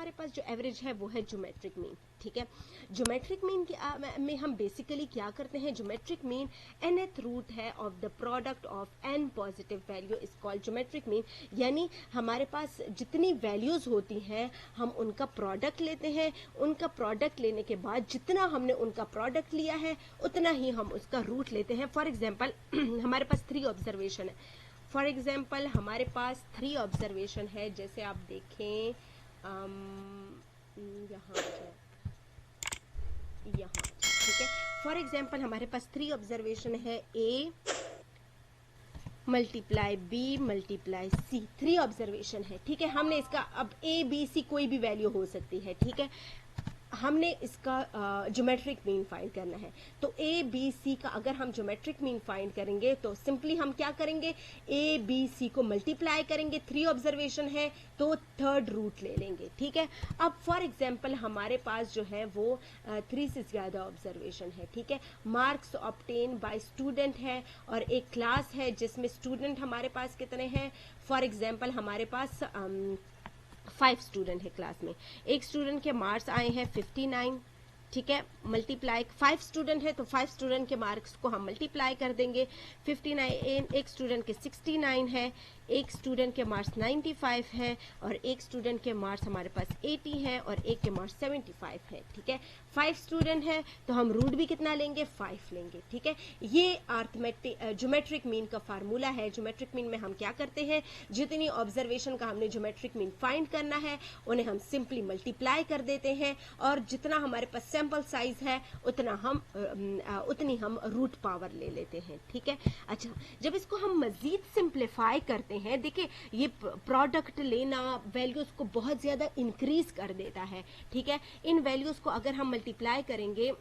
हमारे पास जो एवरेज है वो है ज्योमेट्रिक मीन, ठीक है। ज्योमेट्रिक मीन में हम बेसिकली क्या करते हैं, ज्योमेट्रिक मीन nth रूट है of the product of n positive value is called geometric mean. यानी हमारे पास जितनी वैल्यूज होती हैं हम उनका प्रोडक्ट लेते हैं, उनका प्रोडक्ट लेने के बाद जितना हमने उनका प्रोडक्ट लिया है उतना ही हम उसका रूट लेते हैं। फॉर एग्जाम्पल हमारे पास 3 ऑब्जर्वेशन है, फॉर एग्जाम्पल हमारे पास 3 ऑब्जर्वेशन है, जैसे आप देखें यहाँ, ठीक है। फॉर एग्जाम्पल हमारे पास 3 ऑब्जर्वेशन है, A multiply B multiply C, 3 observation है, ठीक है। हमने इसका अब A B C कोई भी वैल्यू हो सकती है, ठीक है। हमने इसका ज्योमेट्रिक मीन फाइंड करना है, तो ए बी सी का अगर हम ज्योमेट्रिक मीन फाइंड करेंगे तो सिंपली हम क्या करेंगे, ए बी सी को मल्टीप्लाई करेंगे, 3 ऑब्जर्वेशन है तो 3rd रूट ले लेंगे, ठीक है। अब फॉर एग्जांपल हमारे पास जो है वो 3 से ज़्यादा ऑब्जर्वेशन है, ठीक है। मार्क्स ऑब्टेन बाय स्टूडेंट है और एक क्लास है जिसमें स्टूडेंट हमारे पास कितने हैं, फॉर एग्जाम्पल हमारे पास 5 स्टूडेंट है क्लास में, एक स्टूडेंट के मार्क्स आए हैं 59, ठीक है। मल्टीप्लाई 5 स्टूडेंट है तो 5 स्टूडेंट के मार्क्स को हम मल्टीप्लाई कर देंगे, 59 एक स्टूडेंट के 69 है, एक स्टूडेंट के मार्क्स 95 है और एक स्टूडेंट के मार्क्स हमारे पास 80 है और एक के मार्क्स 75 है, ठीक है। 5 स्टूडेंट है तो हम रूट भी कितना लेंगे, 5 लेंगे, ठीक है। ये अर्थमेटिक ज्योमेट्रिक मीन का फार्मूला है। ज्योमेट्रिक मीन में हम क्या करते हैं, जितनी ऑब्जर्वेशन का हमने ज्योमेट्रिक मीन फाइंड करना है उन्हें हम सिंपली मल्टीप्लाई कर देते हैं और जितना हमारे पास सैंपल साइज है उतनी हम रूट पावर ले लेते हैं, ठीक है। अच्छा, जब इसको हम मजीद सिंप्लीफाई करते हैं, देखिए ये प्रोडक्ट लेना वैल्यूज को बहुत ज्यादा इंक्रीज कर देता है, ठीक है। इन वैल्यूज को अगर हम मल्टीप्लाई करेंगे,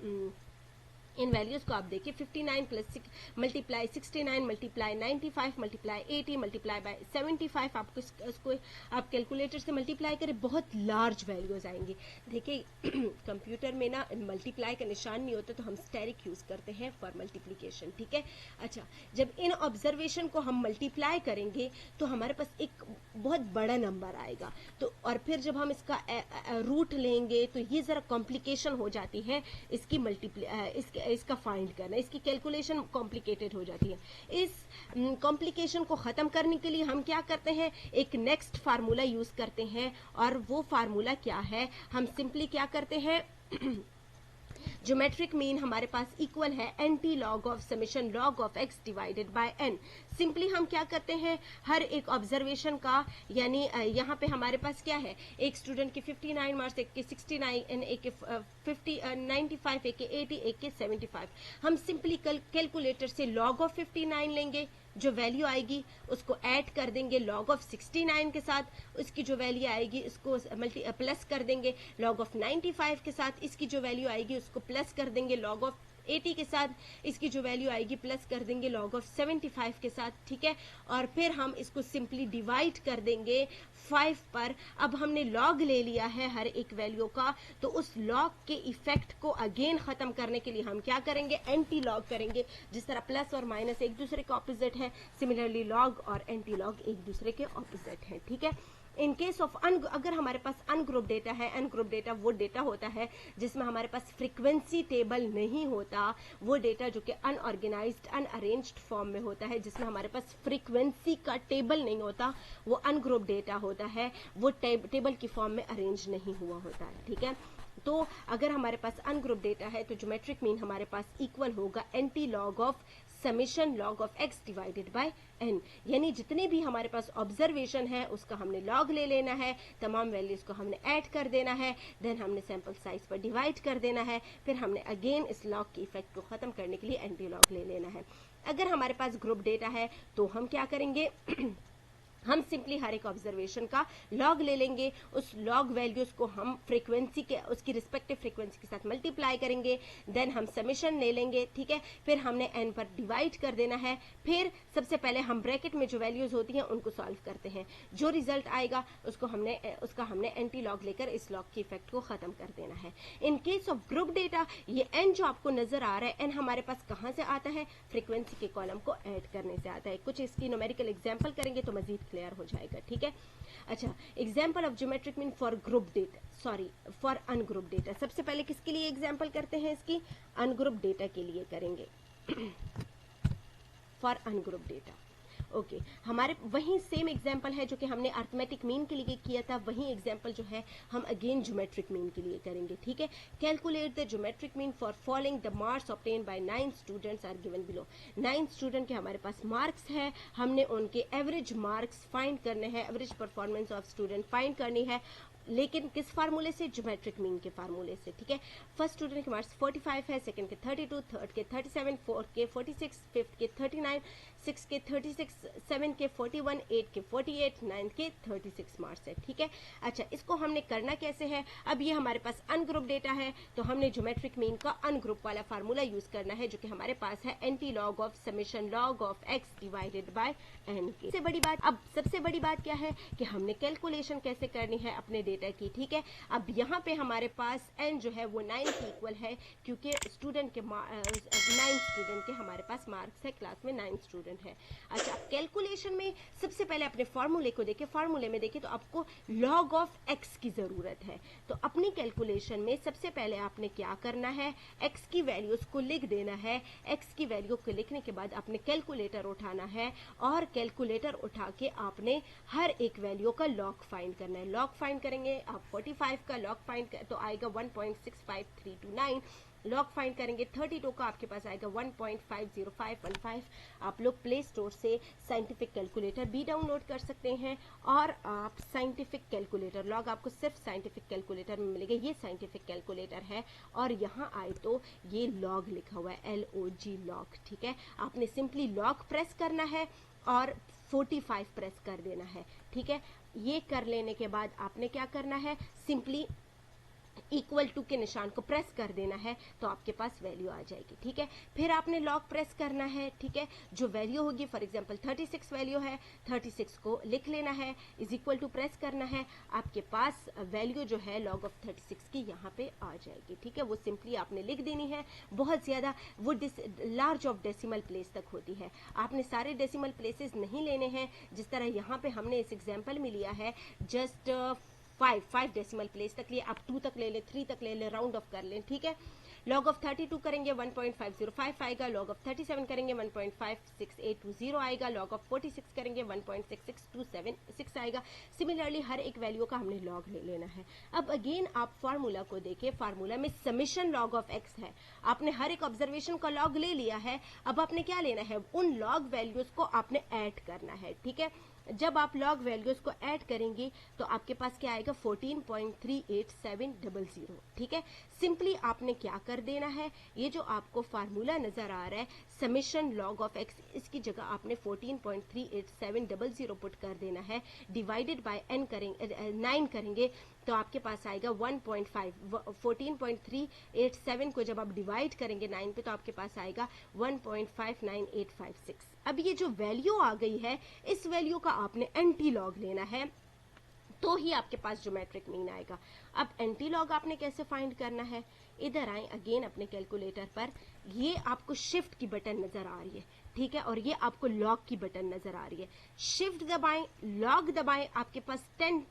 इन वैल्यूज को आप देखिए 59 plus multiply 69 multiply 95 multiply 80 multiply by 75, आपको इसको आप कैलकुलेटर से मल्टीप्लाई करें, बहुत लार्ज वैल्यूज आएंगी। देखिए कंप्यूटर में ना मल्टीप्लाई का निशान नहीं होता तो हम स्टेरिक यूज करते हैं फॉर मल्टीप्लीकेशन, ठीक है। अच्छा, जब इन ऑब्जर्वेशन को हम मल्टीप्लाई करेंगे तो हमारे पास एक बहुत बड़ा नंबर आएगा, तो और फिर जब हम इसका रूट लेंगे तो ये जरा कॉम्प्लिकेशन हो जाती है, इसकी इसका फाइंड करना, इसकी कैलकुलेशन कॉम्प्लिकेटेड हो जाती है। इस कॉम्प्लिकेशन को खत्म करने के लिए हम क्या करते हैं, एक नेक्स्ट फार्मूला यूज करते हैं और वो फार्मूला क्या है, हम सिंपली क्या करते हैं ज्योमेट्रिक मीन हमारे पास इक्वल है anti log of summation log of x divided by n। Simply हम क्या करते हैं, हर एक ऑब्जर्वेशन का, यानी यहाँ पे हमारे पास क्या है, एक स्टूडेंट के 59 मार्क्स, एक के 69, एक के 95, एक के 80, एक के 75, हम सिंपली कैलकुलेटर से लॉग ऑफ 59 लेंगे, जो वैल्यू आएगी उसको ऐड कर देंगे लॉग ऑफ 69 के साथ, उसकी जो वैल्यू आएगी उसको प्लस कर देंगे लॉग ऑफ 95 के साथ, इसकी जो वैल्यू आएगी उसको प्लस कर देंगे लॉग ऑफ 80 के साथ, इसकी जो वैल्यू आएगी प्लस कर देंगे लॉग ऑफ 75 के साथ, ठीक है। और फिर हम इसको सिंपली डिवाइड कर देंगे 5 पर। अब हमने लॉग ले लिया है हर एक वैल्यू का, तो उस लॉग के इफेक्ट को अगेन खत्म करने के लिए हम क्या करेंगे, एंटी लॉग करेंगे। जिस तरह प्लस और माइनस एक दूसरे के ऑपोजिट है, सिमिलरली लॉग और एंटी लॉग एक दूसरे के ऑपोजिट है, ठीक है। इन केस ऑफ अगर हमारे पास अनग्रुप डेटा है, अनग्रुप डेटा वो डेटा होता है जिसमें हमारे पास फ्रीक्वेंसी टेबल नहीं होता, वो डेटा जो कि अनऑर्गेनाइज्ड अनअरेंज्ड फॉर्म में होता है, जिसमें हमारे पास फ्रीक्वेंसी का टेबल नहीं होता, वो अनग्रुप डेटा होता है, वो टेबल की फॉर्म में अरेंज नहीं हुआ होता है, ठीक है। तो अगर हमारे पास अनग्रुप डेटा है तो ज्योमेट्रिक मीन हमारे पास इक्वल होगा anti log of summation log of x divided by n, यानी जितने भी हमारे पास ऑब्जर्वेशन है उसका हमने लॉग ले लेना है, तमाम वैल्यूज को हमने ऐड कर देना है, देन हमने सैंपल साइज पर डिवाइड कर देना है, फिर हमने अगेन इस लॉग के इफेक्ट को खत्म करने के लिए एंटी लॉग ले लेना है। अगर हमारे पास ग्रुप डेटा है तो हम क्या करेंगे हम सिंपली हर एक ऑब्जर्वेशन का लॉग ले लेंगे, उस लॉग वैल्यूज को हम फ्रीक्वेंसी के उसकी रिस्पेक्टिव फ्रीक्वेंसी के साथ मल्टीप्लाई करेंगे, देन हम समेशन ले लेंगे, ठीक है। फिर हमने n पर डिवाइड कर देना है, फिर सबसे पहले हम ब्रैकेट में जो वैल्यूज होती हैं उनको सॉल्व करते हैं, जो रिजल्ट आएगा उसका हमने एंटी लॉग लेकर इस लॉग के इफेक्ट को खत्म कर देना है। In case of group data ये n जो आपको नजर आ रहा है, n हमारे पास कहाँ से आता है, फ्रीक्वेंसी के कॉलम को ऐड करने से आता है। कुछ इसकी न्यूमेरिकल एग्जाम्पल करेंगे तो मजीद क्लियर हो जाएगा, ठीक है। अच्छा, example of geometric mean for group data, sorry for ungroup data. सबसे पहले किसके लिए एग्जाम्पल करते हैं इसकी, अनग्रुप डेटा के लिए करेंगे फॉर अनग्रुप डेटा। ओके, हमारे वही सेम एग्जाम्पल है जो कि हमने अर्थमेटिक मीन के लिए किया था, वही एग्जाम्पल जो है हम अगेन ज्योमेट्रिक मीन के लिए करेंगे, ठीक है। Calculate the geometric mean for following the marks obtain by 9 students are given below. 9 student के हमारे पास मार्क्स है, हमने उनके एवरेज मार्क्स फाइंड करने हैं, average performance of student find करनी है, लेकिन किस फार्मूले से, ज्योमेट्रिक मीन के फार्मूले से, ठीक है। फर्स्ट स्टूडेंट के मार्क्स 45 है, सेकंड के 32, थर्ड के 37, फोर्थ के 46, फिफ्थ के 39, सिक्स के 36, सेवन के 41, 8 के 48, नाइन्थ के 36 मार्क्स है, ठीक है। अच्छा, इसको हमने करना कैसे है, अब ये हमारे पास अनग्रुप डेटा है, तो हमने ज्योमेट्रिक मीन का अनग्रुप वाला फार्मूला यूज करना है, जो कि हमारे पास है anti log of summation log of x divided by n के। सबसे बड़ी बात, अब सबसे बड़ी बात क्या है कि हमने कैलकुलेशन कैसे करनी है अपने डेटा की, ठीक है। अब यहाँ पे हमारे पास एन जो है वो 9 के इक्वल है, क्योंकि स्टूडेंट के 9 स्टूडेंट के हमारे पास मार्क्स है, क्लास में 9 स्टूडेंट है। अच्छा, कैलकुलेशन में सबसे पहले अपने फॉर्मूले को देखें, फॉर्मूले में देखें तो आपको लॉग ऑफ एक्स की जरूरत है। तो अपनी कैलकुलेशन में सबसे पहले आपने क्या करना है, एक्स की वैल्यूज को लिख देना है। एक्स की वैल्यू को लिखने के बाद आपने कैलकुलेटर उठाना है, और कैलकुलेटर उठा के आपने हर एक वैल्यू का लॉग फाइंड करना है। लॉग फाइंड करेंगे आप 45 का लॉग फाइंड तो आएगा 1.65329, लॉग फाइंड करेंगे 32 का आपके पास आएगा 1.50515। आप लोग प्ले स्टोर से साइंटिफिक कैलकुलेटर भी डाउनलोड कर सकते हैं, और आप साइंटिफिक कैलकुलेटर लॉग आपको सिर्फ साइंटिफिक कैलकुलेटर में मिलेगा। ये साइंटिफिक कैलकुलेटर है, और यहाँ आए तो ये लॉग लिखा हुआ है, LOG लॉग, ठीक है। आपने सिंपली लॉग प्रेस करना है और 45 प्रेस कर देना है, ठीक है। ये कर लेने के बाद आपने क्या करना है, सिंपली इक्वल टू के निशान को प्रेस कर देना है, तो आपके पास वैल्यू आ जाएगी, ठीक है। फिर आपने लॉग प्रेस करना है, ठीक है। जो वैल्यू होगी, फॉर एग्जांपल 36 वैल्यू है, 36 को लिख लेना है, इज इक्वल टू प्रेस करना है, आपके पास वैल्यू जो है लॉग ऑफ 36 की यहाँ पे आ जाएगी, ठीक है। वो सिंपली आपने लिख देनी है। बहुत ज्यादा वो लार्ज ऑफ डेसिमल प्लेस तक होती है, आपने सारे डेसिमल प्लेसेस नहीं लेने हैं, जिस तरह यहाँ पे हमने इस एग्जाम्पल में लिया है, जस्ट 5 डेसिमल प्लेस तक लिए, आप 2 तक ले लें, 3 तक ले लें, राउंड ऑफ कर लें, ठीक है। लॉग ऑफ 32 करेंगे 1.505 आएगा, लॉग ऑफ 37 करेंगे 1.56820 आएगा, लॉग ऑफ 46 करेंगे 1.66276 आएगा। सिमिलरली हर एक वैल्यू का हमने लॉग ले लेना है। अब अगेन आप फार्मूला को देखिए, फार्मूला में समेशन लॉग ऑफ एक्स है, आपने हर एक ऑब्जर्वेशन का लॉग ले लिया है। अब आपने क्या लेना है, उन लॉग वैल्यूज को आपने ऐड करना है, ठीक है। जब आप लॉग वैल्यूज को ऐड करेंगे तो आपके पास क्या आएगा 14.38700, ठीक है। सिंपली आपने क्या कर देना है, ये जो आपको फार्मूला नजर आ रहा है समेशन लॉग ऑफ एक्स, इसकी जगह आपने 14.38700 पुट कर देना है, डिवाइडेड बाय n करेंगे 9 करेंगे तो आपके पास आएगा 1.5। 14.387 को जब आप डिवाइड करेंगे 9 पे तो आपके पास आएगा 1.59856। अब ये जो वैल्यू आ गई है, इस वैल्यू का आपने एंटी लॉग लेना है, तो ही आपके पास ज्योमेट्रिक मीन आएगा। अब एंटी लॉग आपने कैसे फाइंड करना है, इधर आए अगेन अपने कैलकुलेटर पर, ये आपको शिफ्ट की बटन नजर आ रही है, ठीक है, और ये आपको लॉग की बटन नजर आ रही है। शिफ्ट दबाएं, लॉग दबाएं, आपके पास 10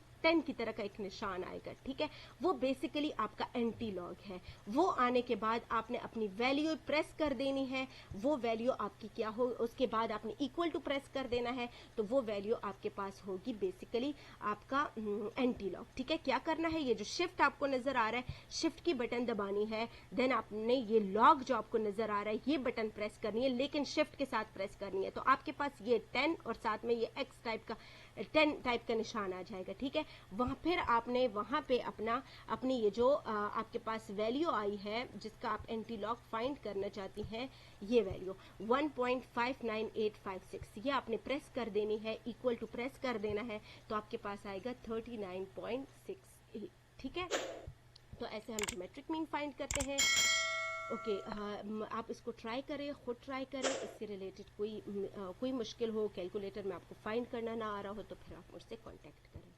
की तरह का एक निशान आएगा, ठीक है। वो बेसिकली आपका एंटी लॉग है। वो आने के बाद आपने अपनी वैल्यू प्रेस कर देनी है, वो वैल्यू आपकी क्या हो, उसके बाद आपने इक्वल टू प्रेस कर देना है, तो वो वैल्यू आपके पास होगी बेसिकली आपका एंटी लॉग, ठीक है। क्या करना है, ये जो शिफ्ट आपको नजर आ रहा है, शिफ्ट की बटन दबानी है, देन आपने ये लॉग जो आपको नजर आ रहा है ये बटन प्रेस करनी है, लेकिन शिफ्ट के साथ प्रेस करनी है, तो आपके पास ये 10 और साथ में ये एक्स टाइप का 10 टाइप का निशान आ जाएगा, ठीक है। वहां फिर आपने वहां पे अपनी ये जो आपके पास वैल्यू आई है जिसका आप एंटी लॉग फाइंड करना चाहती हैं, ये वैल्यू 1.59856 ये आपने प्रेस कर देनी है, इक्वल टू प्रेस कर देना है, तो आपके पास आएगा 39.68, ठीक है। तो ऐसे हम ज्योमेट्रिक मीन फाइंड करते हैं। ओके, आप इसको ट्राई करें, खुद ट्राई करें। इससे रिलेटेड कोई मुश्किल हो, कैलकुलेटर में आपको फाइंड करना ना आ रहा हो, तो फिर आप मुझसे कांटेक्ट करें।